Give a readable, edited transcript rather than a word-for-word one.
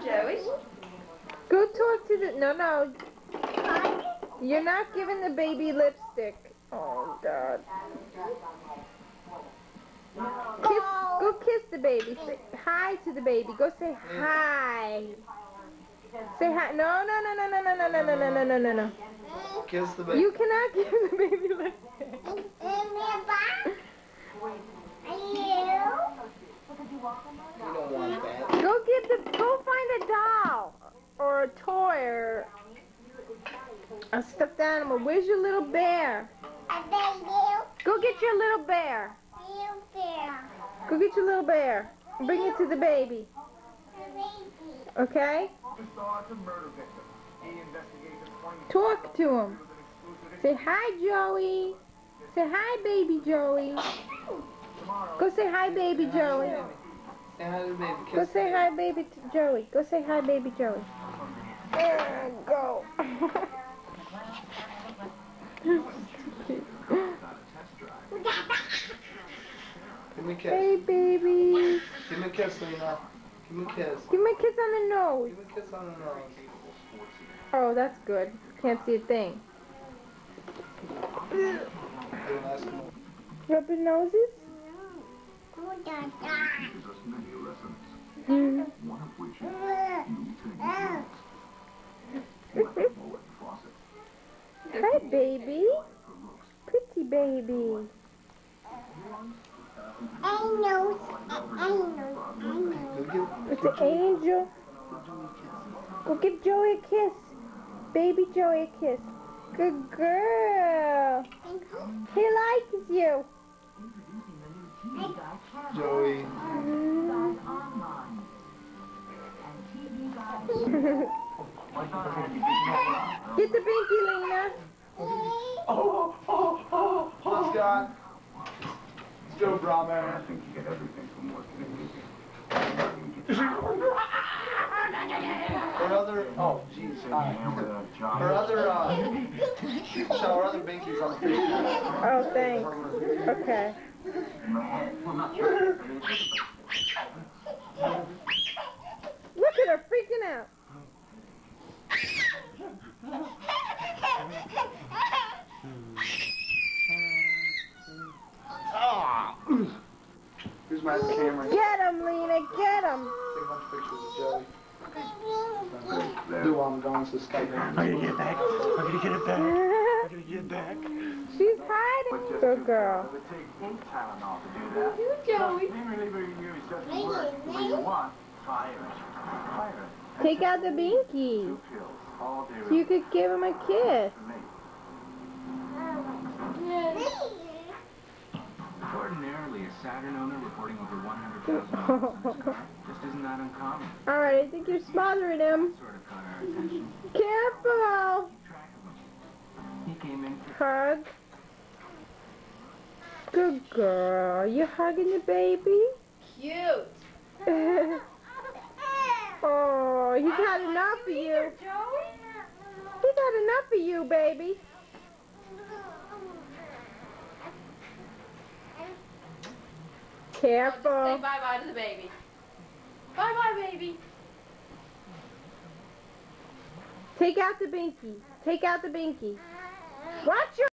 Joey. Go talk to the... No. You're not giving the baby lipstick. Oh, God. Go kiss the baby. Say hi to the baby. Go say hi. Say hi. No. Kiss the baby. You cannot give the baby lipstick. You don't want that. Go find a doll or a toy or a stuffed animal. Where's your little bear? Go get your little bear. Go get your little bear. Bring it to the baby. Okay? Talk to him. Say hi, Joey. Say hi, baby Joey. Go say hi, baby Joey. Say hi to the baby. Go say hi, baby Joey. Go say hi, baby Joey. There, go. Give me a kiss. Hey, baby. Give me a kiss, Lena. Give me a kiss. Give me a kiss on the nose. Give me a kiss on the nose. Oh, that's good. Can't see a thing. Rubbing noses? Hi, baby. Pretty baby. It's an angel. Go give Joey a kiss. Baby Joey a kiss. Good girl. He likes you. Joey. Get the binky, Lena. Let's go. Let's go, Brahman. I think you get everything from working in music. Her other, oh jeez, her other binkies on the face. Oh, thanks. Okay. Look at her freaking out. Here's my camera. Get him, Lena, get him. Take a bunch of pictures of Joey. Do while I'm going to Skype. I'm gonna get back. I'm gonna get it back. I'm gonna get back. She's hiding. Good girl. It would take ink Tylenol to do that. You, Joey. Really doesn't work the way you want. Fire it. Take out the binky. 2 pills all day. So you could give him a kiss. Ordinarily, a Saturn owner reporting over 100,000 miles in his car just isn't that uncommon. Alright, I think you're smothering him. Sort of caught our attention. Careful. Keep track of him. He came in for Hug. Good girl. You hugging the baby? Cute. Oh, he's had enough of you. Joey? He's had enough of you, baby. Careful. Say bye-bye to the baby. Bye-bye, baby. Take out the binky. Take out the binky. Watch your